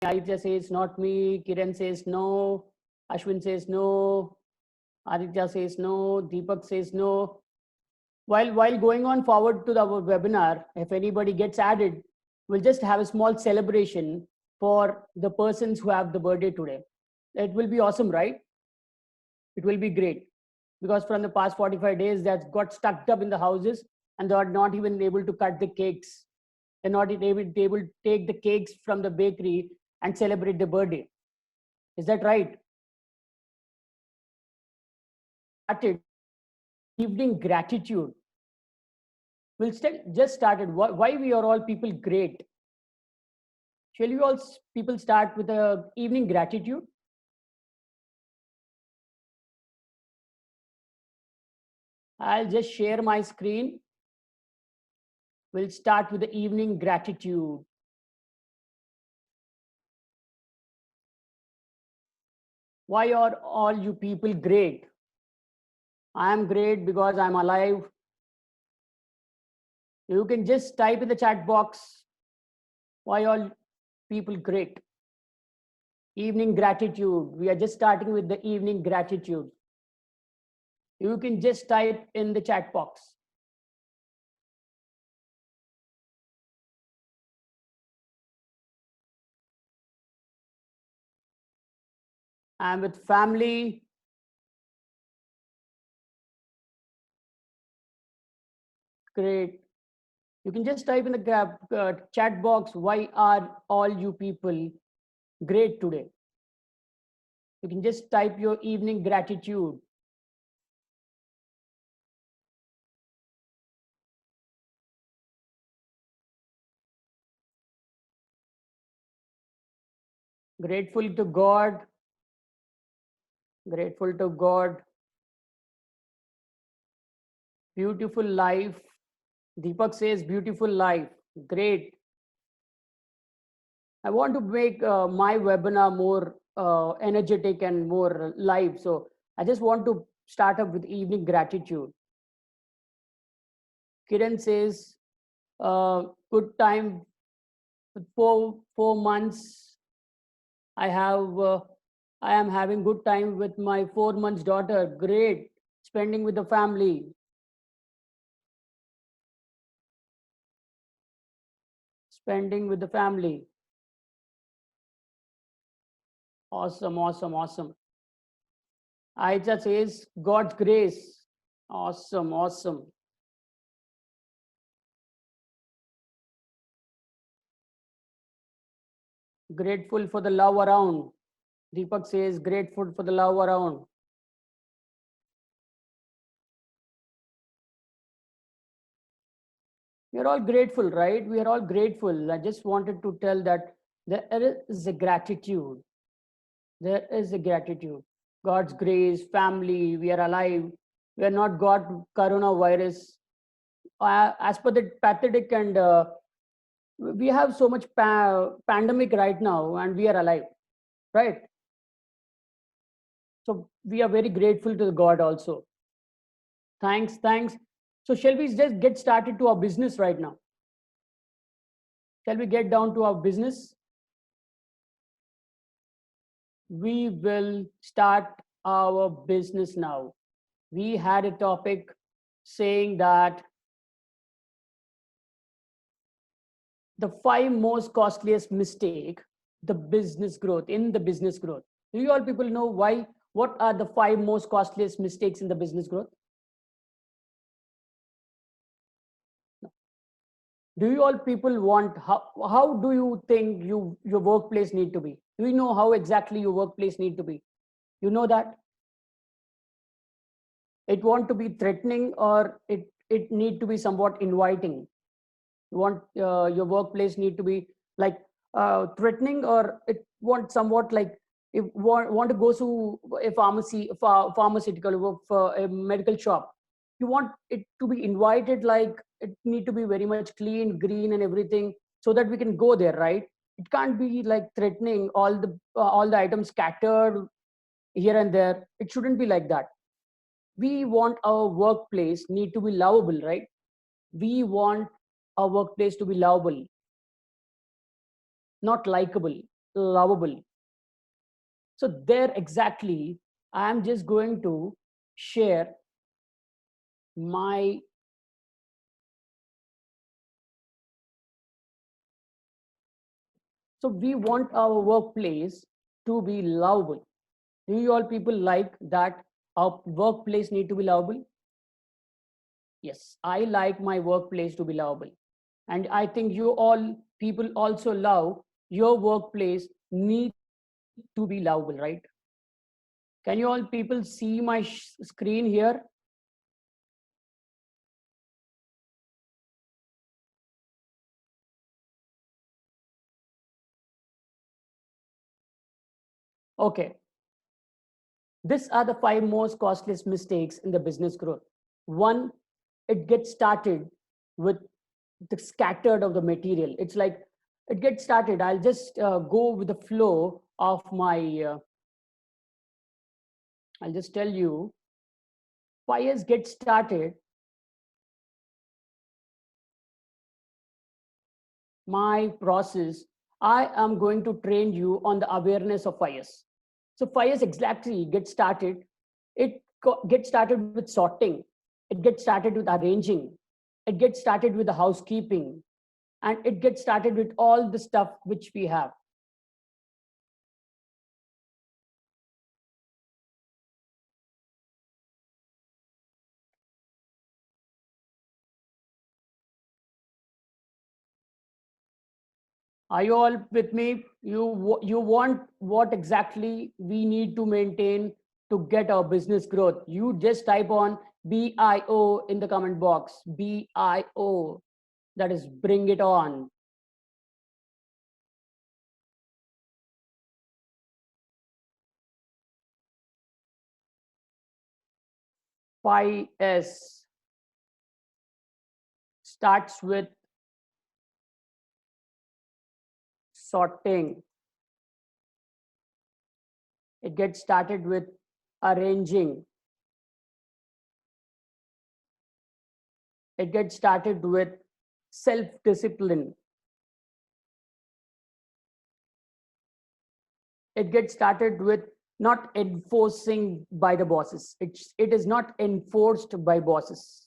Aditya says not me. Kiran says no. Ashwin says no. Aditya says no. Deepak says no. While going on forward to the webinar, if anybody gets added, we'll just have a small celebration for the persons who have the birthday today. It will be awesome, right? It will be great, because from the past 45 days that got stuck up in the houses and they are not even able to cut the cakes. They're not able to take the cakes from the bakery and celebrate the birthday. Is that right? Started evening gratitude. We'll just started. Why we are all people great? Shall we all people start with a evening gratitude? I'll just share my screen. We'll start with the evening gratitude. Why are all you people great? I am great because I'm alive. You can just type in the chat box, why all people great? Evening gratitude. We are just starting with the evening gratitude. You can just type in the chat box. I'm with family. Great. You can just type in the chat box, why are all you people great today? You can just type your evening gratitude. Grateful to God. Grateful to God. Beautiful life. Deepak says beautiful life. Great. I want to make my webinar more energetic and more live. So I just want to start up with evening gratitude. Kiran says, good time, 4 months. I am having good time with my 4 months daughter. Great. Spending with the family. Spending with the family. Awesome, awesome, awesome. Aisha says, God's grace. Awesome, awesome. Grateful for the love around. Deepak says, grateful for the love around. We are all grateful, right? We are all grateful. I just wanted to tell that there is a gratitude. There is a gratitude. God's grace, family, we are alive. We are not got coronavirus. As per the pathetic and we have so much pandemic right now and we are alive, right? So we are very grateful to God also. Thanks, thanks. So shall we just get started to our business right now? Shall we get down to our business? We will start our business now. We had a topic saying that the 5 most costliest mistake, the business growth, in the business growth. Do you all people know why? What are the 5 most costliest mistakes in the business growth? Do you all people want, how do you think your workplace need to be? Do you know how exactly your workplace need to be? You know that? It want to be threatening, or it need to be somewhat inviting? You want your workplace need to be like threatening, or it want somewhat like, if want to go to a pharmacy, pharmaceutical, a medical shop, you want it to be invited, like it need to be very much clean, green and everything, so that we can go there, right? It can't be like threatening, all the items scattered here and there. It shouldn't be like that. We want our workplace need to be lovable, right? We want our workplace to be lovable, not likable. lovable. So there exactly, I am just going to share my so we want our workplace to be lovable. Do you all people like that our workplace need to be lovable? Yes, I like my workplace to be lovable. And I think you all people also love your workplace need to be lovable, right? Can you all people see my screen here? Okay. These are the 5 most costliest mistakes in the business growth. One, it gets started with the scattered of the material. It's like it gets started. I'll just go with the flow of my, I'll just tell you, fires get started. My process, I am going to train you on the awareness of fires. So fires exactly get started. It gets started with sorting. It gets started with arranging. It gets started with the housekeeping, and it gets started with all the stuff which we have. Are you all with me? You want what exactly we need to maintain to get our business growth? You just type on BIO in the comment box. BIO. That is bring it on. 5S starts with sorting. It gets started with arranging. It gets started with self-discipline. It gets started with not enforcing by the bosses. It is not enforced by bosses.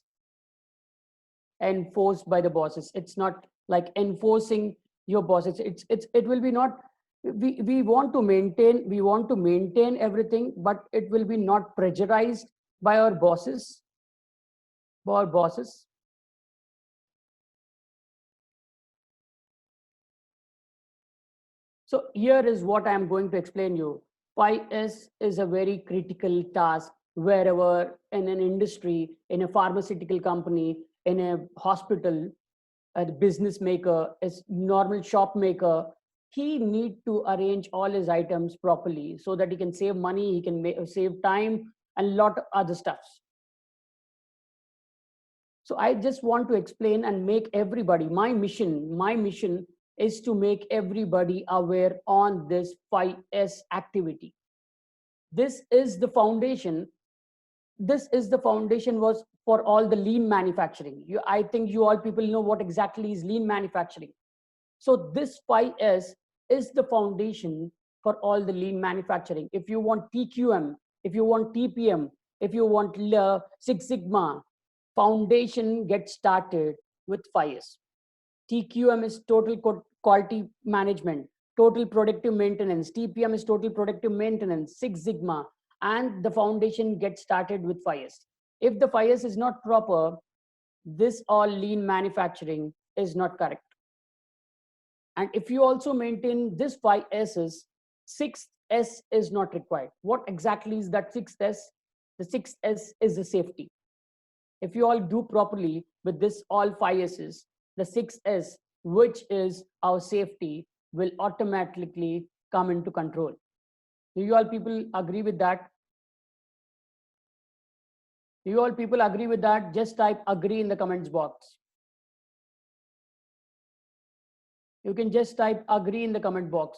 Enforced by the bosses. It's not like enforcing your bosses. It will be not. We want to maintain everything, but it will be not pressurized by our bosses. By our bosses. So here is what I am going to explain you. 5S is a very critical task wherever in an industry, in a pharmaceutical company, in a hospital, a business maker, a normal shop maker, he need to arrange all his items properly so that he can save money, he can save time and lot of other stuffs. So I just want to explain and make everybody, my mission is to make everybody aware on this 5S activity. This is the foundation. This is the foundation was for all the lean manufacturing. I think you all people know what exactly is lean manufacturing. So this 5S is the foundation for all the lean manufacturing. If you want TQM, if you want TPM, if you want Six Sigma, foundation gets started with 5S. TQM is total quality management, total productive maintenance. TPM is total productive maintenance, Six Sigma, and the foundation gets started with 5S. If the 5S is not proper, this all lean manufacturing is not correct. And if you also maintain this 5S's, 6S is not required. What exactly is that 6S? The 6S is the safety. If you all do properly with this all 5S's, the 6S, which is our safety, will automatically come into control. Do you all people agree with that? Do you all people agree with that? Just type agree in the comments box. You can just type agree in the comment box.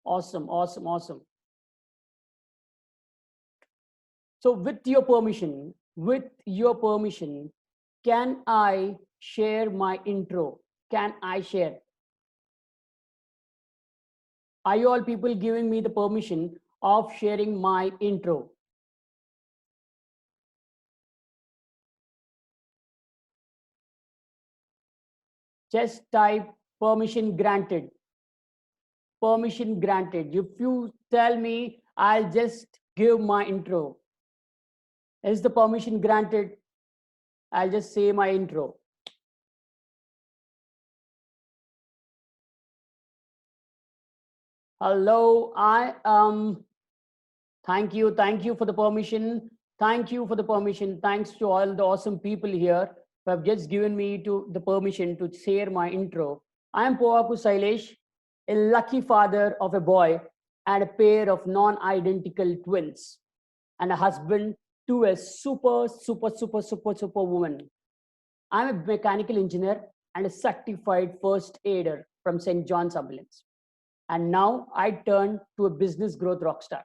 Awesome, awesome, awesome. So with your permission, with your permission, can I share my intro? Can I share? Are you all people giving me the permission of sharing my intro? Just type permission granted. Permission granted. If you tell me, I'll just give my intro. Is the permission granted? I'll just say my intro. Hello, I am. Thank you for the permission. Thank you for the permission. Thanks to all the awesome people here who have just given me the permission to share my intro. I am Povaku Sailesh, a lucky father of a boy and a pair of non-identical twins, and a husband to a super woman. I'm a mechanical engineer and a certified first aider from St. John's Ambulance. And now I turn to a business growth rockstar.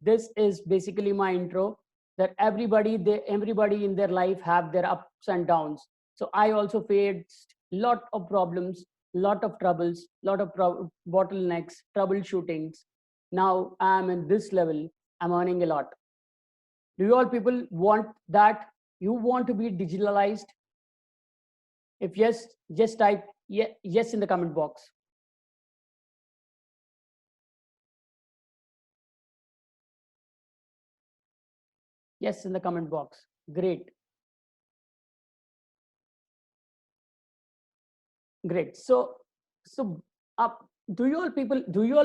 This is basically my intro, that everybody in their life have their ups and downs. So I also faced lot of problems, lot of troubles, lot of bottlenecks, troubleshootings. Now I'm in this level, I'm earning a lot. Do you all people want that? You want to be digitalized? If yes, just type yes in the comment box. Yes in the comment box. Great. Great. So do you all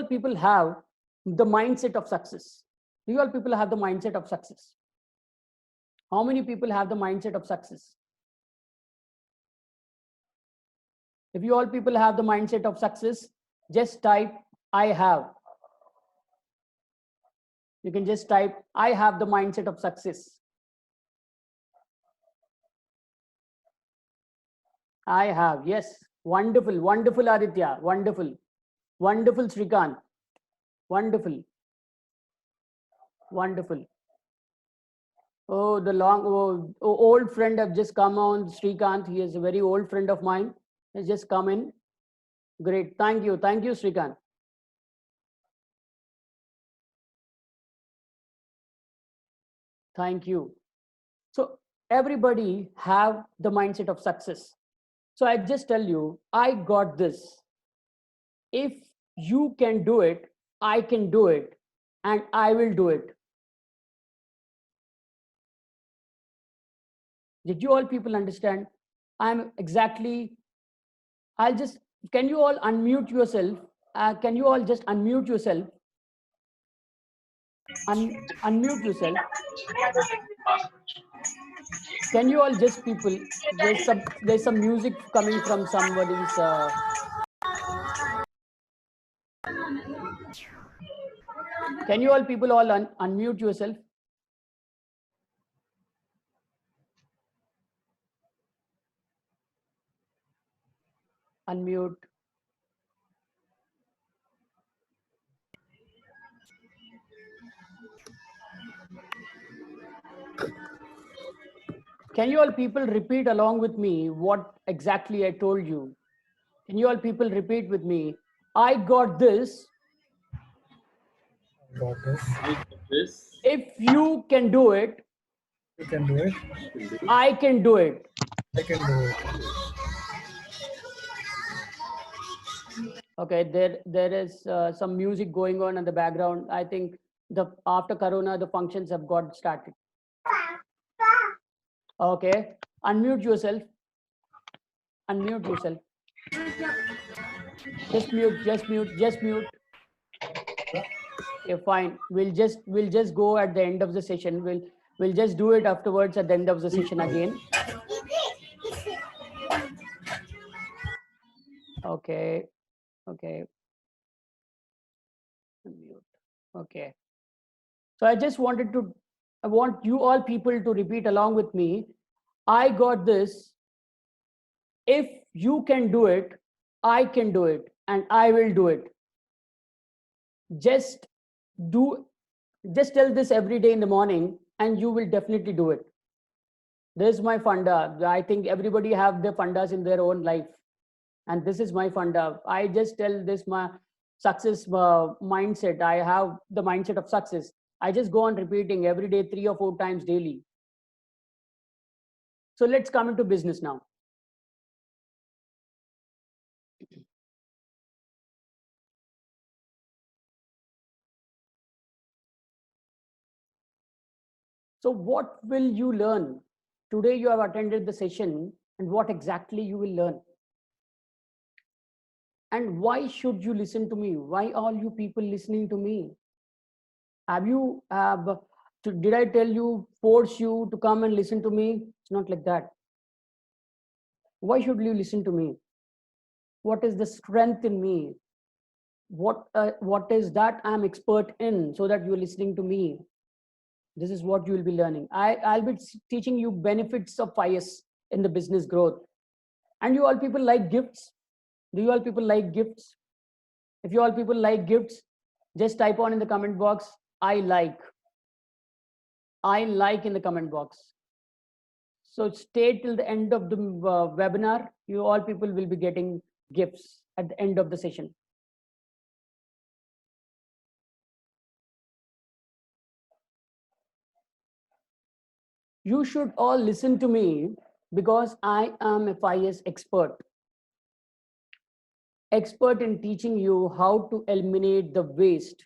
people have the mindset of success? Do you all people have the mindset of success? How many people have the mindset of success? If you all people have the mindset of success, just type I have. You can just type I have the mindset of success. I have. Yes. Wonderful. Wonderful, Aditya. Wonderful. Wonderful, Srikant. Wonderful. Wonderful. Oh, the old friend have just come on, Srikant. He is a very old friend of mine. He's just come in. Great. Thank you. Thank you, Srikant. Thank you. So everybody have the mindset of success. So I just tell you, I got this. If you can do it, I can do it, and I will do it. Did you all people understand? I'm exactly, can you all unmute yourself? Can you all just unmute yourself? Unmute yourself. Can you all just people, there's some music coming from somebody's, can you all people all unmute yourself? Unmute. Can you all people repeat along with me what exactly I told you? Can you all people repeat with me? I got this. Got this. If you can do it, You can do it. I can do it. I can do it. Okay, there is some music going on in the background. I think after Corona, the functions have got started. Okay, unmute yourself. Unmute yourself. Just mute. Okay, fine. We'll just go at the end of the session. We'll just do it afterwards at the end of the session again. Okay. Unmute. Okay. So I want you all people to repeat along with me. I got this. If you can do it, I can do it, and I will do it. Just tell this every day in the morning. and you will definitely do it. This is my funda. I think everybody have their fundas in their own life, and this is my funda. I just tell this my success mindset. I have the mindset of success. I just go on repeating every day 3 or 4 times daily. So let's come into business now. So what will you learn? Today you have attended the session, and what exactly you will learn? And why should you listen to me? Why all you people listening to me? Have you did I tell you, force you to come and listen to me? It's not like that. Why should you listen to me? What is the strength in me? What is that I'm expert in, so that you're listening to me? This is what you will be learning. I'll be teaching you benefits of FIRES in the business growth. And you all people like gifts? Do you all people like gifts? If you all people like gifts, just type on in the comment box, I like in the comment box. So stay till the end of the webinar. You all people will be getting gifts at the end of the session. You should all listen to me, because I am a FIRES expert. Expert in teaching you how to eliminate the waste.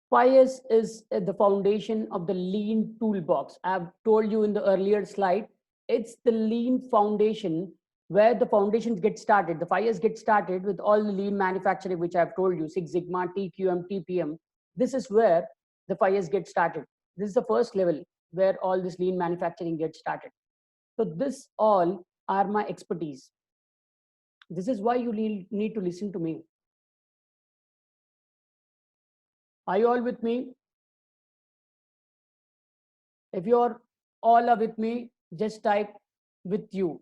FIRES is the foundation of the lean toolbox. I've told you in the earlier slide, it's the lean foundation, where the foundations get started. The FIRES get started with all the lean manufacturing, which I've told you, Six Sigma, TQM, TPM. This is where the FIRES get started. This is the first level where all this lean manufacturing gets started. So this all are my expertise. This is why you need to listen to me. Are you all with me? If you're all are with me, just type with you.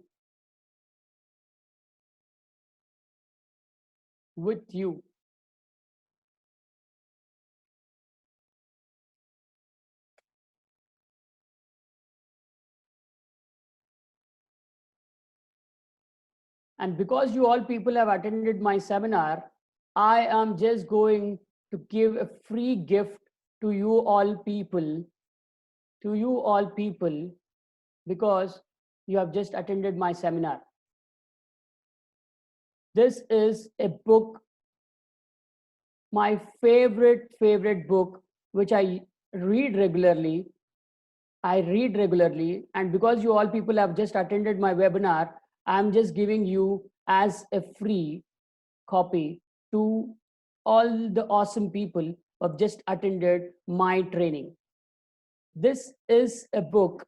With you. And because you all people have attended my seminar, I am just going to give a free gift to you all people, because you have just attended my seminar. This is a book, my favorite book, which I read regularly. And because you all people have just attended my webinar, I'm just giving you as a free copy to all the awesome people who have just attended my training. This is a book.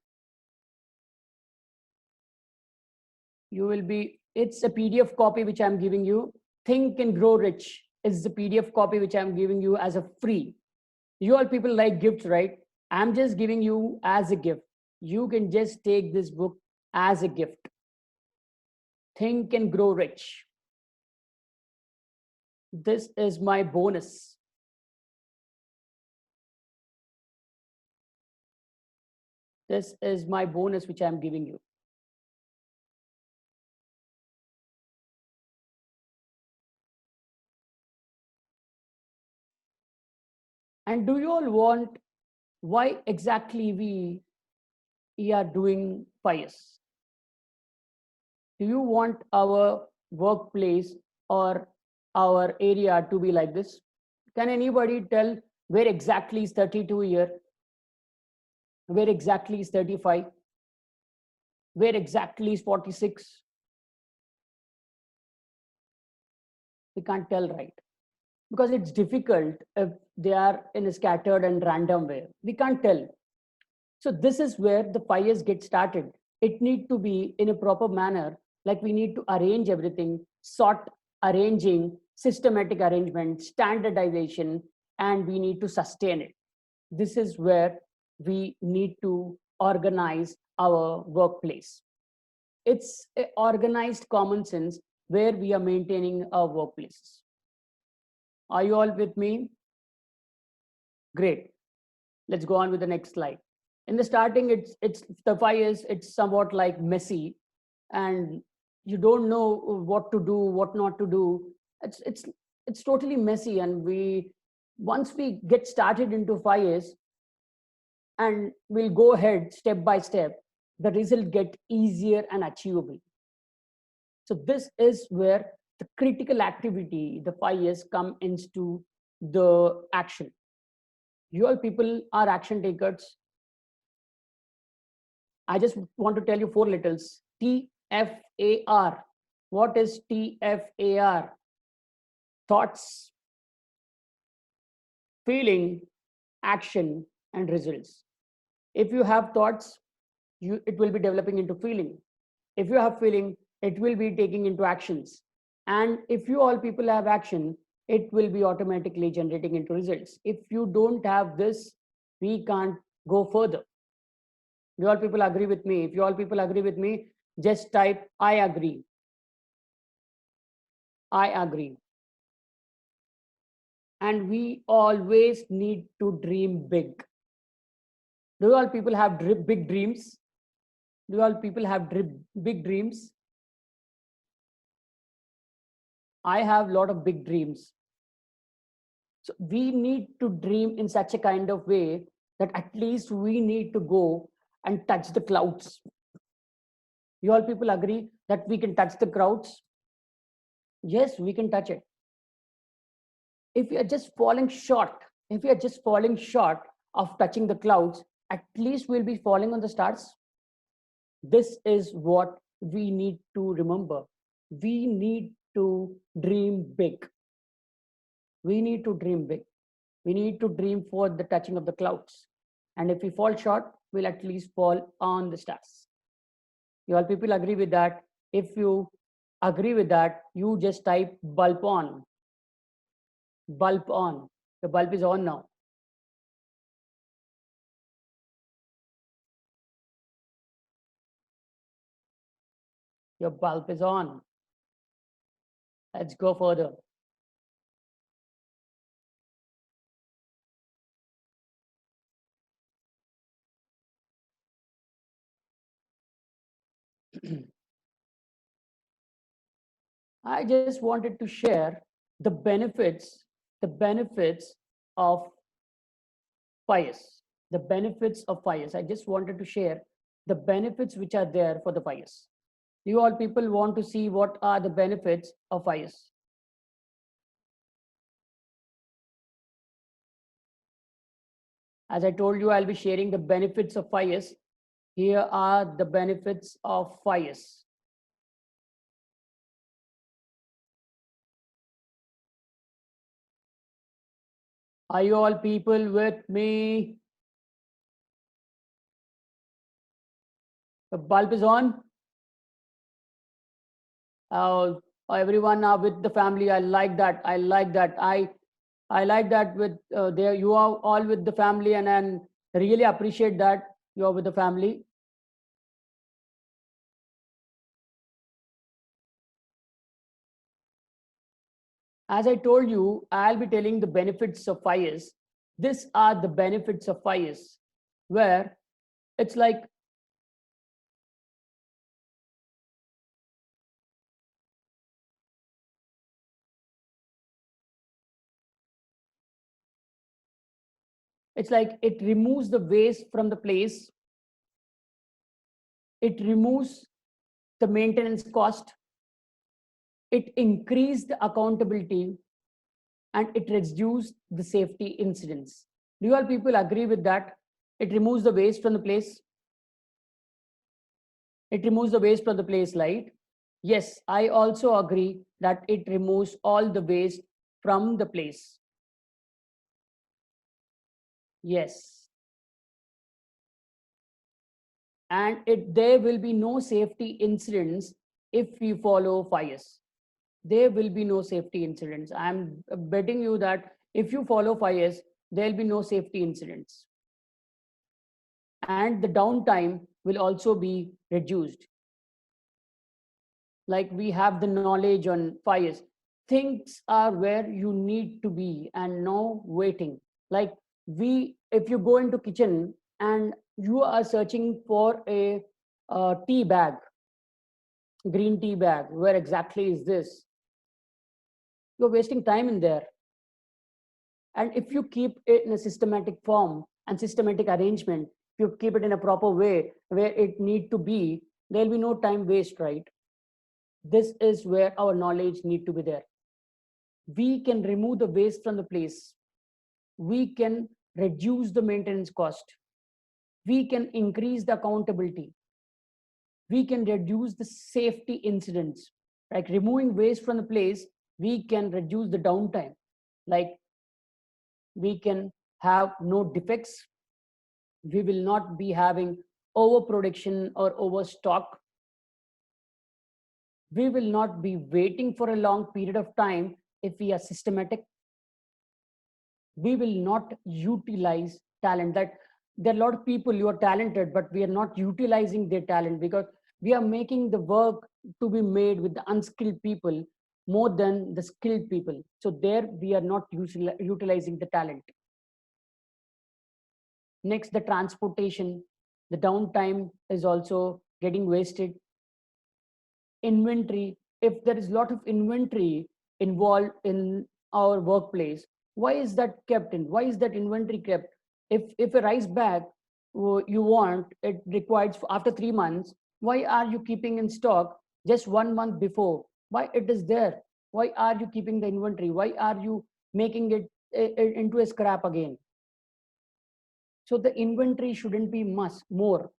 It's a PDF copy which I'm giving you. Think and Grow Rich is the PDF copy which I'm giving you as a free. You all people like gifts, right? I'm just giving you as a gift. You can just take this book as a gift. Think and Grow Rich. This is my bonus. This is my bonus which I'm giving you. And do you all want why exactly we are doing FIRES? Do you want our workplace or our area to be like this? Can anybody tell where exactly is 32 here? Where exactly is 35? Where exactly is 46? We can't tell, right? Because it's difficult if they are in a scattered and random way. We can't tell. So this is where the FIRES get started. It need to be in a proper manner, like we need to arrange everything, arranging, systematic arrangement, standardization, and we need to sustain it. This is where we need to organize our workplace. It's an organized common sense where we are maintaining our workplaces. Are you all with me? Great. Let's go on with the next slide. In the starting, it's the fires, it's somewhat like messy, and you don't know what to do, what not to do. It's totally messy, and we once we get started into fires, and we'll go ahead step by step, the result get easier and achievable. So this is where the critical activity, the 5 years, come into the action. You all people are action takers. I just want to tell you 4 letters. TFAR. What is TFAR? Thoughts, feeling, action, and results. If you have thoughts, it will be developing into feeling. If you have feeling, it will be taking into actions. And if you all people have action, it will be automatically generating into results. If you don't have this, we can't go further. You all people agree with me? If you all people agree with me, just type I agree. I agree. And we always need to dream big. Do you all people have big dreams? Do you all people have big dreams? I have a lot of big dreams. So we need to dream in such a kind of way that at least we need to go and touch the clouds. You all people agree that we can touch the clouds? Yes, we can touch it. If we are just falling short, if we are just falling short of touching the clouds, at least we'll be falling on the stars. This is what we need to remember. We need to dream big. We need to dream big. We need to dream for the touching of the clouds. And if we fall short, we'll at least fall on the stars. You all people agree with that? If you agree with that, you just type bulb on. Bulb on. The bulb is on now. Your bulb is on. Let's go further. I just wanted to share the benefits of fires. The benefits of fires. I just wanted to share the benefits which are there for the fires. You all people want to see what are the benefits of fires. As I told you, I'll be sharing the benefits of fires. Here are the benefits of fires. Are you all people with me? The bulb is on. Everyone are with the family. I like that. I like that. I like that with there you are all with the family, and really appreciate that you are with the family. As I told you, I'll be telling the benefits of fires. These are the benefits of fires, where it's like it removes the waste from the place. It removes the maintenance cost. It increased the accountability, and it reduced the safety incidents. Do you all people agree with that? It removes the waste from the place. It removes the waste from the place, right? Yes, I also agree that it removes all the waste from the place. Yes. And there will be no safety incidents if we follow fires. There will be no safety incidents. I'm betting you that if you follow fires, there'll be no safety incidents. And the downtime will also be reduced. Like we have the knowledge on fires. Things are where you need to be and no waiting. Like If you go into kitchen and you are searching for a tea bag, green tea bag, where exactly is this? You're wasting time in there. And if you keep it in a systematic form and systematic arrangement, if you keep it in a proper way where it need to be, there'll be no time waste, right? This is where our knowledge need to be there. We can remove the waste from the place. We can reduce the maintenance cost. We can increase the accountability. We can reduce the safety incidents. Like removing waste from the place, we can reduce the downtime. Like we can have no defects. We will not be having overproduction or overstock. We will not be waiting for a long period of time if we are systematic. We will not utilize talent. That there are a lot of people who are talented, but we are not utilizing their talent because we are making the work to be made with the unskilled people more than the skilled people. So there we are not utilizing the talent. Next, the transportation, the downtime is also getting wasted. Inventory, if there is a lot of inventory involved in our workplace, why is that kept in? Why is that inventory kept? If a rice bag you want, it requires after 3 months, why are you keeping in stock just 1 month before? Why it is there? Why are you keeping the inventory? Why are you making it into a scrap again? So the inventory shouldn't be more.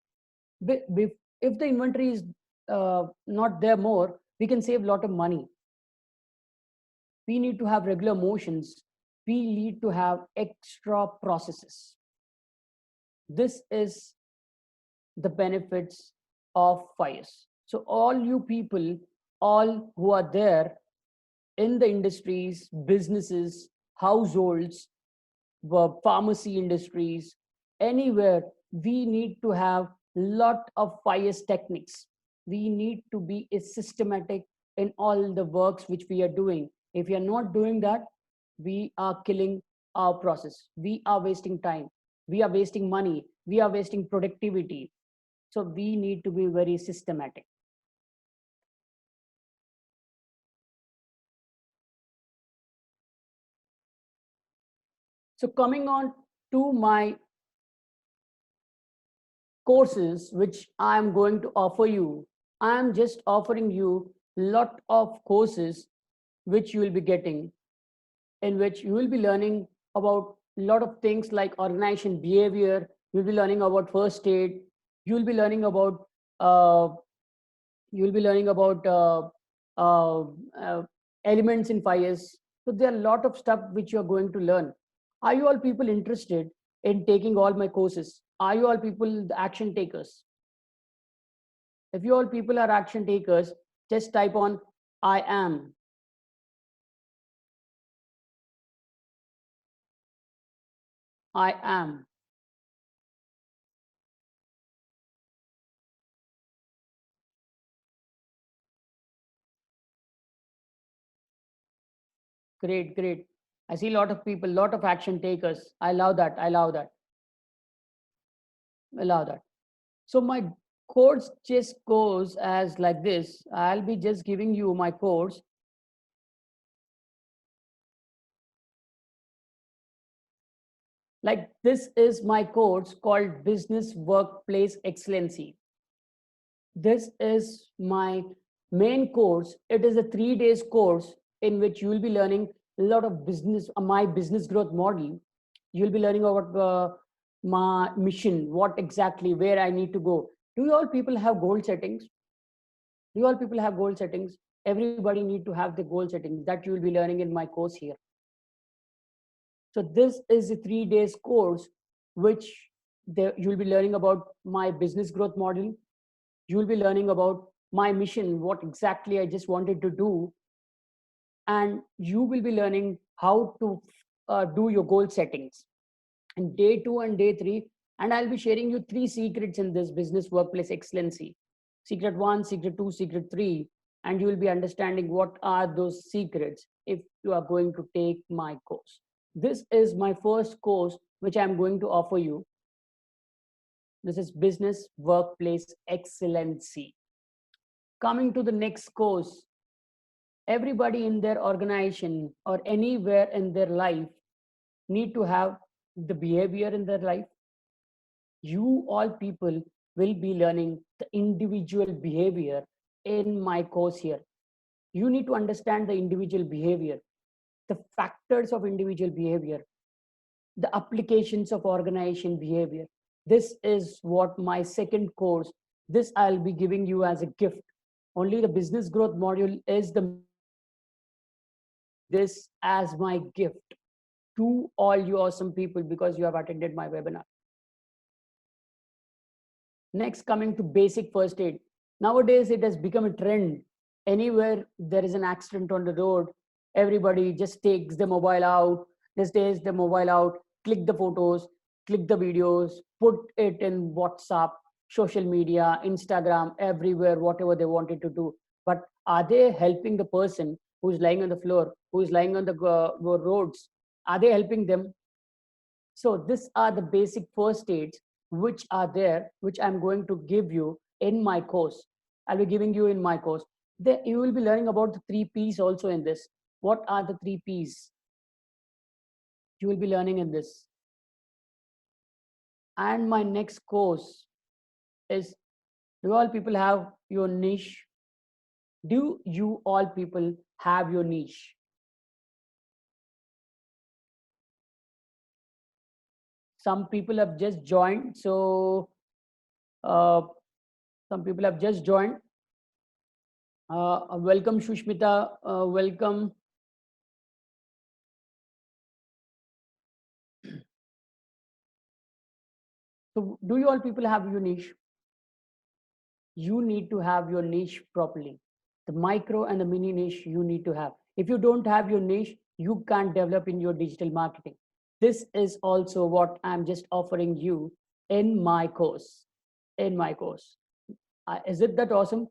If the inventory is not there more, we can save a lot of money. We need to have regular motions. We need to have extra processes. This is the benefits of FIRES. So all you people, all who are there in the industries, businesses, households, pharmacy industries, anywhere, we need to have lot of FIRES techniques. We need to be systematic in all the works which we are doing. If we are not doing that, we are killing our process. We are wasting time. We are wasting money. We are wasting productivity. So we need to be very systematic. So coming on to my courses which I am going to offer you, I am just offering you lot of courses which you will be getting, in which you will be learning about a lot of things like organization behavior. You'll be learning about first aid. You'll be learning about uh, you'll be learning about uh, uh, elements in FIRES. So there are a lot of stuff which you are going to learn. Are you all people interested in taking all my courses? Are you all people the action takers? If you all people are action takers, just type on I am. I am. Great, great. I see a lot of people, lot of action takers. I love that. I love that. I love that. So my course just goes as like this. I'll be just giving you my course. Like this is my course called Business Workplace Excellency. This is my main course. It is a 3 days course in which you will be learning a lot of business, my business growth model. You'll be learning about my mission, what exactly, where I need to go. Do you all people have goal settings? Do you all people have goal settings? Everybody need to have the goal settings that you will be learning in my course here. So this is a 3 days course, which you will be learning about my business growth model. You will be learning about my mission, what exactly I just wanted to do. And you will be learning how to do your goal settings. And day 2 and day 3, and I'll be sharing you 3 secrets in this business workplace excellency. Secret 1, secret 2, secret 3, and you will be understanding what are those secrets if you are going to take my course. This is my first course which I'm going to offer you. This is Business Workplace Excellency. Coming to the next course, everybody in their organization or anywhere in their life need to have the behavior in their life. You all people will be learning the individual behavior in my course here. You need to understand the individual behavior, the factors of individual behavior, the applications of organization behavior. This is what my second course, this I'll be giving you as a gift. Only the business growth module is this as my gift to all you awesome people because you have attended my webinar. Next, coming to basic first aid. Nowadays, it has become a trend. Anywhere there is an accident on the road, everybody just takes the mobile out, just takes the mobile out, click the photos, click the videos, put it in WhatsApp, social media, Instagram, everywhere, whatever they wanted to do. But are they helping the person who's lying on the floor, who's lying on the roads? Are they helping them? So these are the basic first aids which are there, which I'm going to give you in my course. I'll be giving you in my course. Then you will be learning about the 3Ps also in this. What are the 3Ps? You will be learning in this. And my next course is, do all people have your niche? Do you all people have your niche? Some people have just joined. So some people have just joined. Welcome, Shushmita. Welcome. So do you all people have your niche? You need to have your niche properly. The micro and the mini niche you need to have. If you don't have your niche, you can't develop in your digital marketing. This is also what I'm just offering you in my course. In my course. Is it that awesome?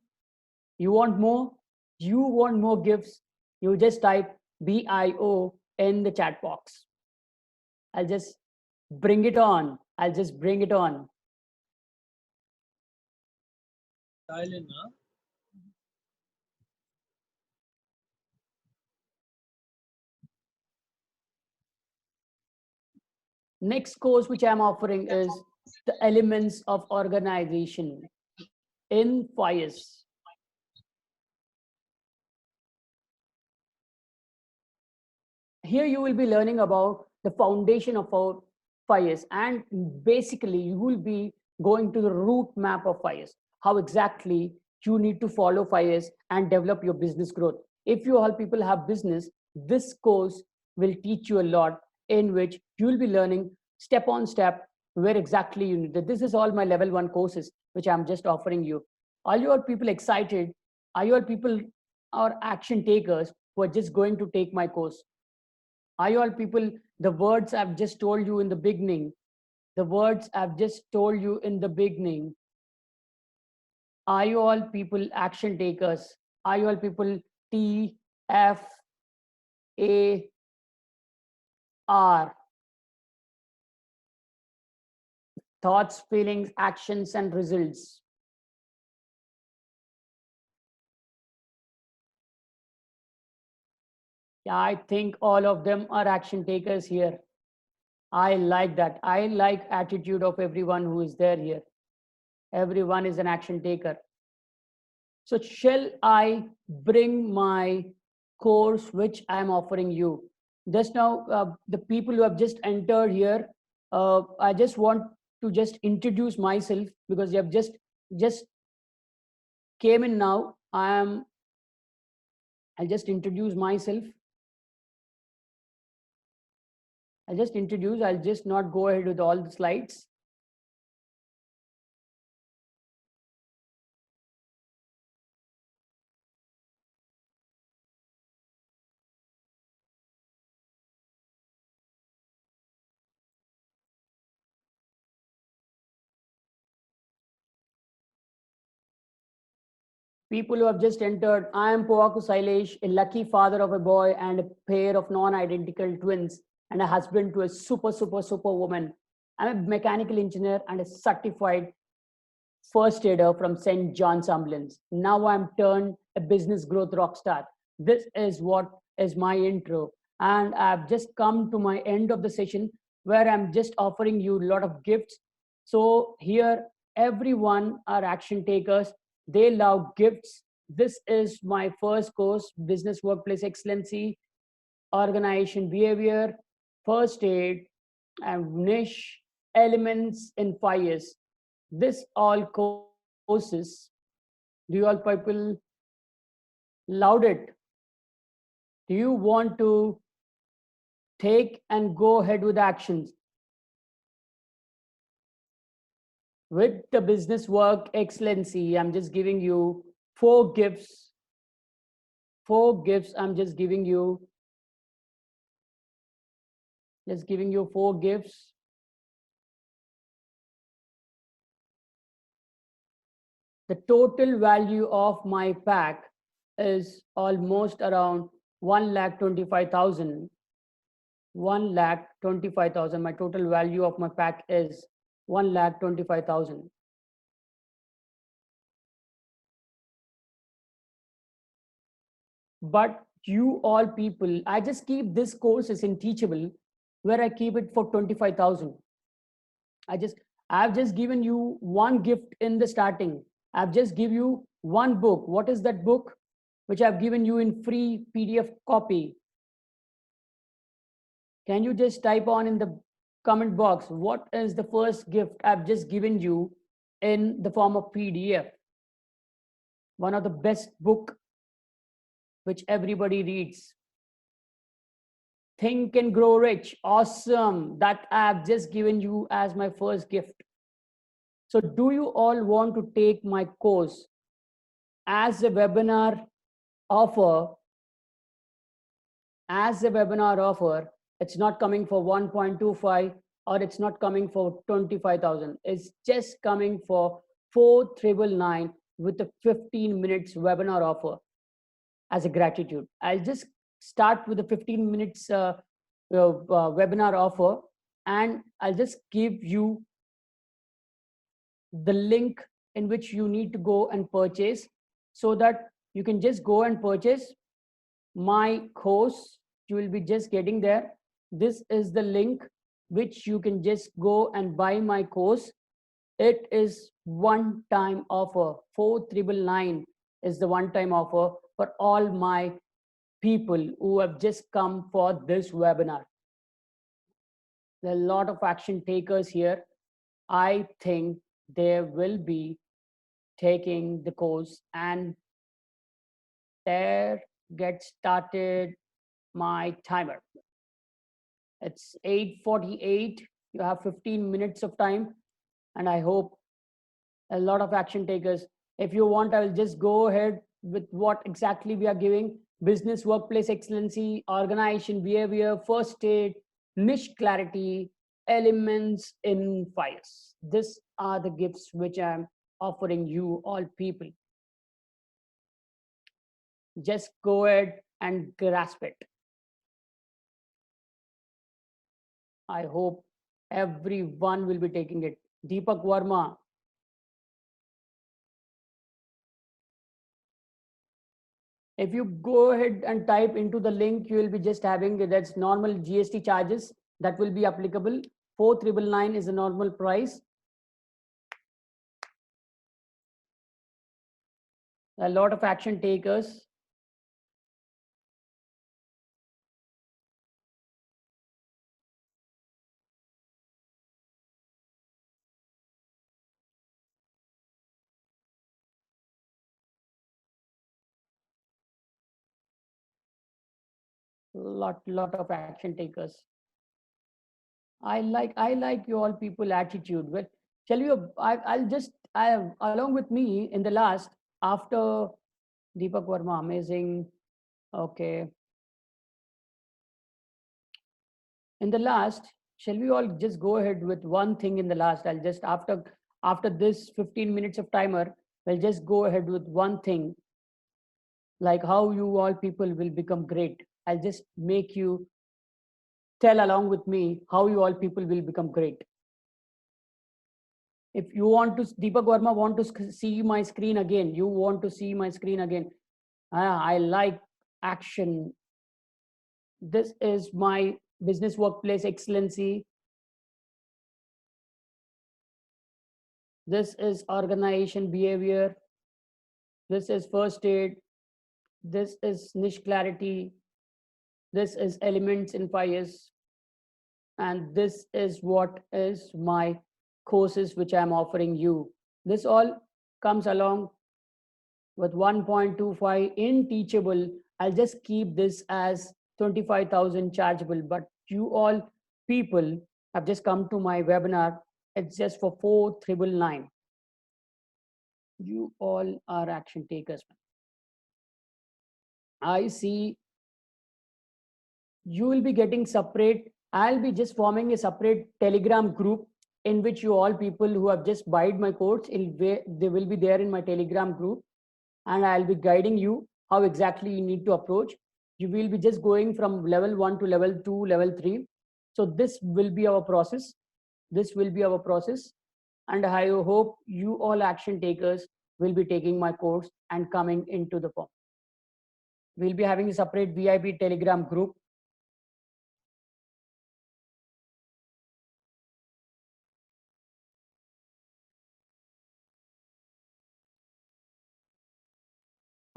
You want more? You want more gifts? You just type BIO in the chat box. I'll just bring it on. I'll just bring it on. Next course which I'm offering is the elements of organization in FIRES. Here you will be learning about the foundation of our FIRES, and basically you will be going to the root map of FIRES, how exactly you need to follow FIRES and develop your business growth. If you all people have business, this course will teach you a lot, in which you will be learning step on step where exactly you need it. This is all my level 1 courses which I'm just offering you. Are you all people excited? Are you all people or action takers who are just going to take my course? Are you all people, the words I've just told you in the beginning, the words I've just told you in the beginning, are you all people action takers? Are you all people TFAR? Thoughts, feelings, actions, and results. Yeah, I think all of them are action takers here. I like that. I like attitude of everyone who is there here. Everyone is an action taker. So shall I bring my course which I am offering you? Just now, the people who have just entered here, I just want to just introduce myself because you have just came in now. I'll just introduce myself. I'll just not go ahead with all the slides. People who have just entered, I am Powaku Sailesh, a lucky father of a boy and a pair of non-identical twins. and a husband to a super woman. I'm a mechanical engineer and a certified first aider from St. John's Ambulance. Now I'm turned a business growth rock star. This is what is my intro. And I've just come to my end of the session where I'm just offering you a lot of gifts. So here, everyone are action takers. They love gifts. This is my first course, Business Workplace Excellency, Organization Behavior, First Aid, and Niche Elements in 5 years. This all courses, do you all people loved it? Do you want to take and go ahead with actions? With the business work excellency, I'm just giving you 4 gifts. 4 gifts. I'm just giving you 4 gifts. The total value of my pack is almost around 1,25,000. 1,25,000. My total value of my pack is 1,25,000. But you all people, I just keep this courses in Teachable where I keep it for 25,000. I've just given you one gift in the starting. I've just give you one book. What is that book? Which I've given you in free PDF copy. Can you just type on in the comment box, what is the first gift I've just given you in the form of PDF? One of the best book which everybody reads. Think and Grow Rich. Awesome. That I've just given you as my first gift. So do you all want to take my course as a webinar offer? As a webinar offer, it's not coming for 1.25 or it's not coming for 25,000. It's just coming for 4,999 with a 15 minutes webinar offer as a gratitude. I'll just start with the 15 minutes webinar offer, and I'll just give you the link in which you need to go and purchase, so that you can just go and purchase my course. You will be just getting there. This is the link which you can just go and buy my course. It is one-time offer. 4,999 is the one-time offer for all my people who have just come for this webinar. There are a lot of action takers here. I think they will be taking the course, and there get started my timer. It's 8:48. You have 15 minutes of time, and I hope a lot of action takers. If you want, I will just go ahead with what exactly we are giving. Business Workplace Excellency, Organization Behavior, First Aid, Niche Clarity, Elements in 5 years. These are the gifts which I'm offering you all people. Just go ahead and grasp it. I hope everyone will be taking it. Deepak Verma. If you go ahead and type into the link, you will be just having that's normal GST charges that will be applicable. 4,999 is the normal price. A lot of action takers. Lot of action takers. I like you all people attitude. Well, shall you? I along with me in the last after Deepak Verma, amazing. Okay. In the last, shall we all just go ahead with one thing in the last? I'll just after this 15 minutes of timer, we'll just go ahead with one thing, like how you all people will become great. I'll just make you tell along with me how you all people will become great. If you want to, Deepak Verma want to see my screen again. You want to see my screen again. I like action. This is my business workplace excellency. This is organization behavior. This is first aid. This is niche clarity. This is elements in 5S. And this is what is my courses which I'm offering you. This all comes along with 1.25 in Teachable. I'll just keep this as 25,000 chargeable, but you all people have just come to my webinar. It's just for 4,999. You all are action takers. I see you will be getting separate. I'll be just forming a separate Telegram group in which you all people who have just bought my course, they will be there in my Telegram group, and I'll be guiding you how exactly you need to approach. You will be just going from level 1 to level 2, level 3. So this will be our process. This will be our process. And I hope you all action takers will be taking my course and coming into the form. We'll be having a separate VIP Telegram group.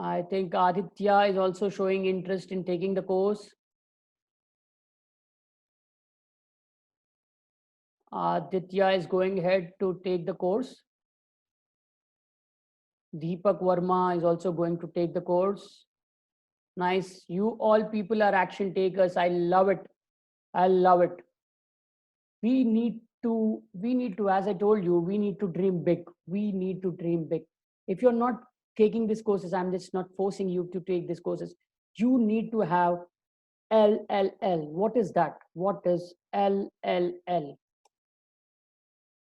I think Aditya is also showing interest in taking the course. Aditya is going ahead to take the course. Deepak Verma is also going to take the course. Nice. You all people are action takers. I love it. I love it. We need to, as I told you, we need to dream big. We need to dream big. If you're not taking these courses, I'm just not forcing you to take these courses. You need to have LLL. What is that? What is LLL?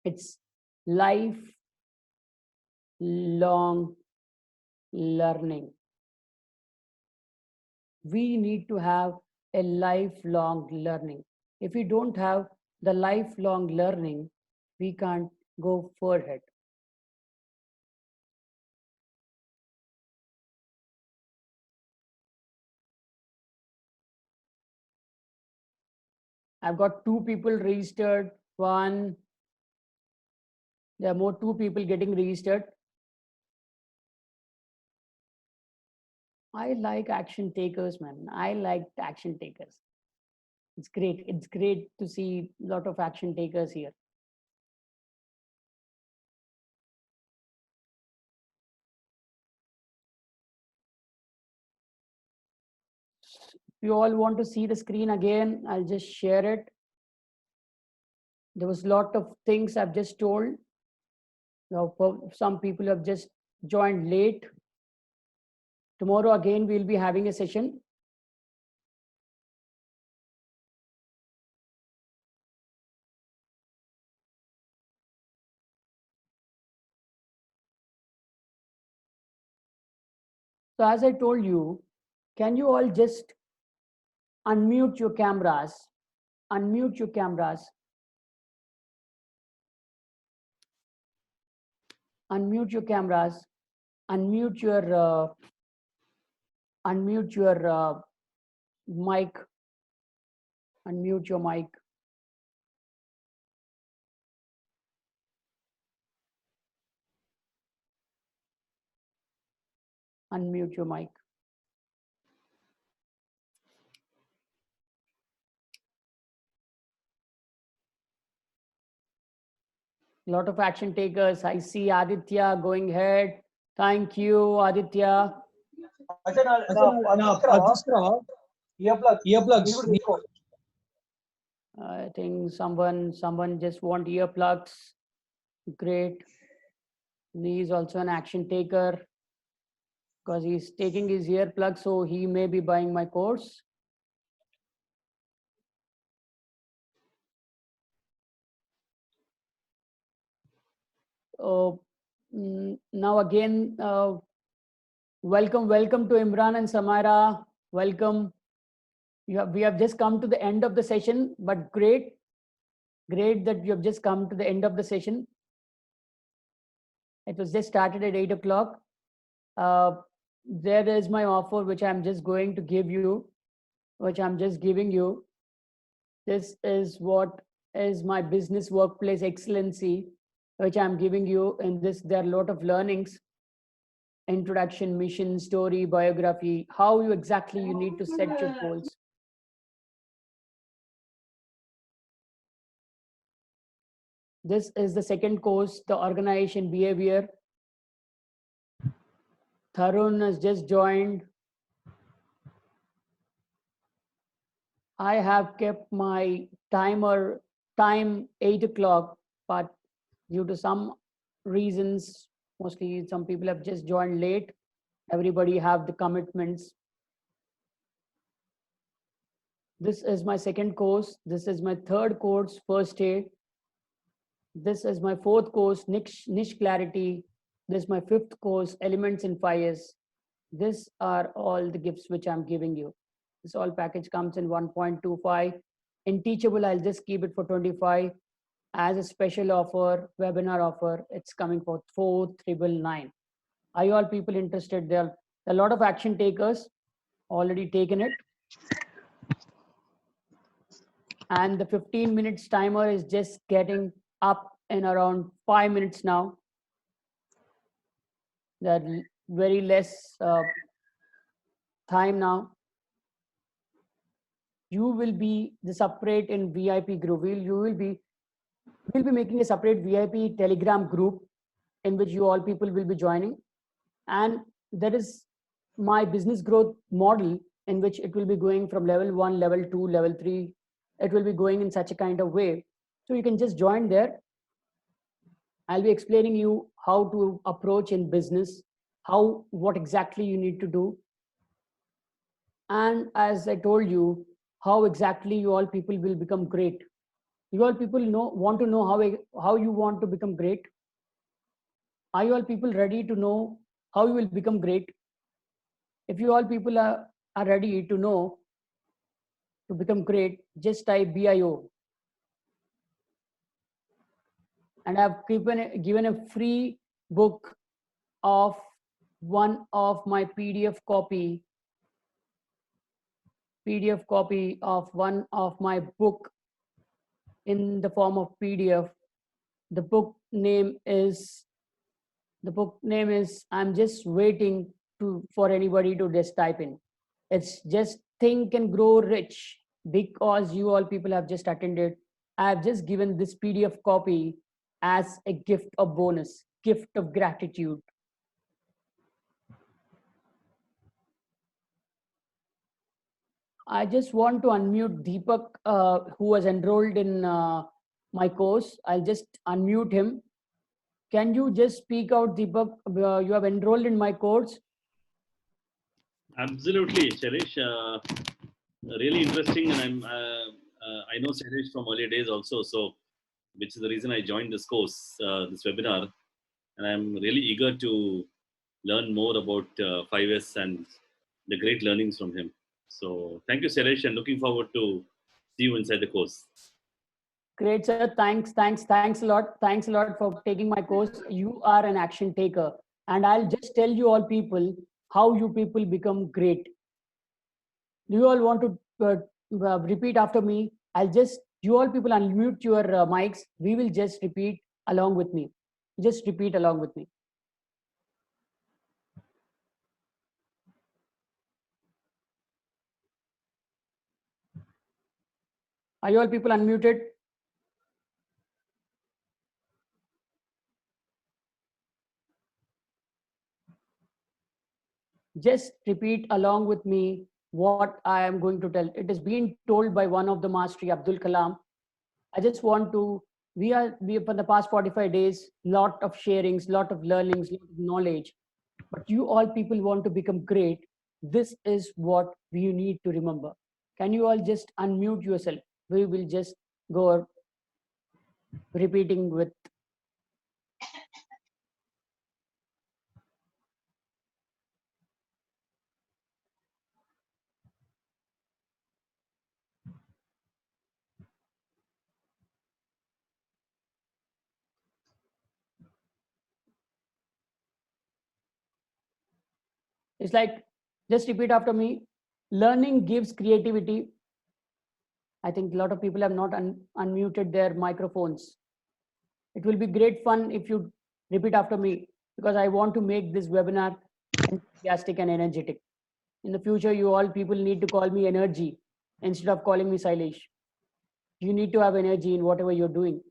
It's lifelong learning. We need to have a lifelong learning. If we don't have the lifelong learning, we can't go forward. I've got 2 people registered. One, there are more 2 people getting registered. I like action takers, man. I like action takers. It's great. It's great to see a lot of action takers here. If you all want to see the screen again, I'll just share it. There was a lot of things I've just told. Now, some people have just joined late. Tomorrow again, we'll be having a session. So as I told you, can you all just unmute your cameras? Unmute your cameras. Unmute your cameras. Unmute your mic. Unmute your mic. Unmute your mic. A lot of action takers. I see Aditya going ahead. Thank you, Aditya. Earplugs. I think someone just want earplugs. Great. He's also an action taker because he's taking his earplugs, so he may be buying my course. Now again, welcome to Imran and Samira. Welcome. We have just come to the end of the session, but great that you have just come to the end of the session. It was just started at 8 o'clock. There is my offer, which I'm just going to give you, which I'm just giving you. This is what is my business workplace excellency, which I'm giving you. In this, there are a lot of learnings: introduction, mission, story, biography, how you exactly you need to set your goals. This is the second course, the organization behavior. Tarun has just joined. I have kept my time 8 o'clock, but due to some reasons, mostly some people have just joined late. Everybody have the commitments. This is my second course. This is my third course, first aid. This is my fourth course, niche clarity. This is my fifth course, elements in fires. These are all the gifts which I'm giving you. This all package comes in 1.25. In Teachable, I'll just keep it for 25. As a special offer, webinar offer, it's coming for 4,999. Are you all people interested? There are a lot of action takers already taken it. And the 15 minutes timer is just getting up in around 5 minutes now. That very less time now. You will be the separate in VIP group. We'll be making a separate VIP Telegram group in which you all people will be joining. And that is my business growth model, in which it will be going from level 1, level 2, level 3. It will be going in such a kind of way. So you can just join there. I'll be explaining you how to approach in business, what exactly you need to do. And as I told you, how exactly you all people will become great. You all people want to know how you want to become great. Are you all people ready to know how you will become great? If you all people are ready to know to become great, just type BIO. And I've given a free book of one of my PDF copy of one of my book in the form of PDF. The book name is I'm just waiting for anybody to just type in. It's just Think and Grow Rich. Because you all people have just attended, I have just given this PDF copy as a gift of bonus, gift of gratitude. I just want to unmute Deepak, who was enrolled in my course. I'll just unmute him. Can you just speak out, Deepak? You have enrolled in my course. Absolutely, Shailesh. Really interesting, and I know Shailesh from earlier days also, so which is the reason I joined this course, this webinar, and I'm really eager to learn more about 5S and the great learnings from him. So thank you, Shailesh, and looking forward to see you inside the course. Great, sir. Thanks a lot. Thanks a lot for taking my course. You are an action taker, and I'll just tell you all people how you people become great. Do you all want to repeat after me? You all people unmute your mics. We will just repeat along with me. Just repeat along with me. Are you all people unmuted? Just repeat along with me what I am going to tell. It is being told by one of the mastery, Abdul Kalam. I just want to, we are for the past 45 days, lot of sharings, lot of learnings, lot of knowledge. But you all people want to become great. This is what we need to remember. Can you all just unmute yourself? We will just go repeating with. It's like, just repeat after me. Learning gives creativity. I think a lot of people have not unmuted their microphones. It will be great fun if you repeat after me, because I want to make this webinar enthusiastic and energetic. In the future, you all people need to call me Energy instead of calling me Sailesh. You need to have energy in whatever you're doing.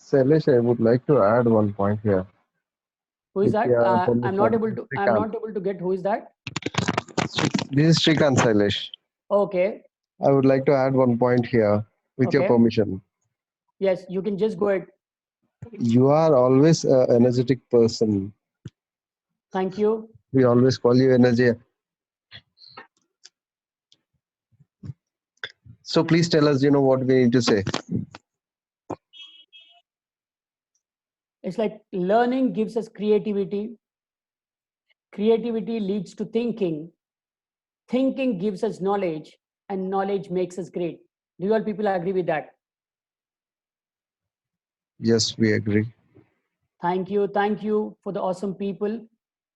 Sailesh, I would like to add one point here. Who is With that? your I'm not permission, able to get who is that. This is Shrikant, Sailesh. Okay. I would like to add one point here with your Okay. permission. Yes, you can just go ahead. You are always an energetic person. Thank you. We always call you energy. So please tell us, what we need to say. It's like learning gives us creativity. Creativity leads to thinking. Thinking gives us knowledge, and knowledge makes us great. Do you all people agree with that? Yes, we agree. Thank you. Thank you for the awesome people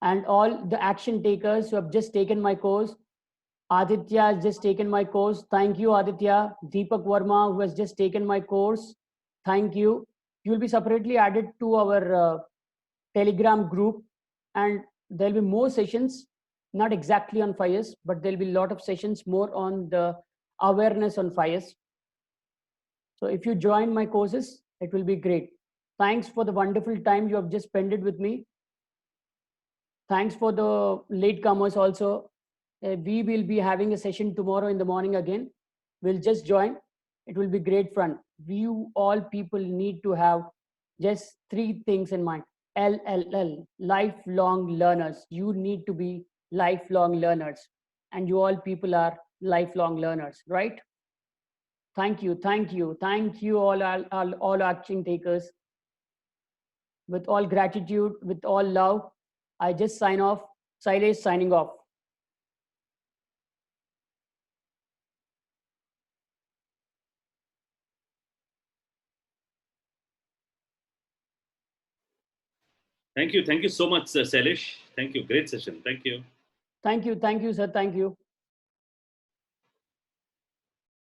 and all the action takers who have just taken my course. Aditya has just taken my course. Thank you, Aditya. Deepak Verma, who has just taken my course. Thank you. You will be separately added to our Telegram group, and there'll be more sessions, not exactly on fires, but there'll be a lot of sessions more on the awareness on fires. So if you join my courses, it will be great. Thanks for the wonderful time you have just spent it with me. Thanks for the latecomers also. We will be having a session tomorrow in the morning again. We'll just join. It will be great fun. You all people need to have just 3 things in mind. LLL, lifelong learners. You need to be lifelong learners. And you all people are lifelong learners, right? Thank you, thank you, thank you all action takers. With all gratitude, with all love, I just sign off. Sailesh signing off. Thank you so much, Sailesh. Thank you. Great session. Thank you. Thank you, sir. Thank you.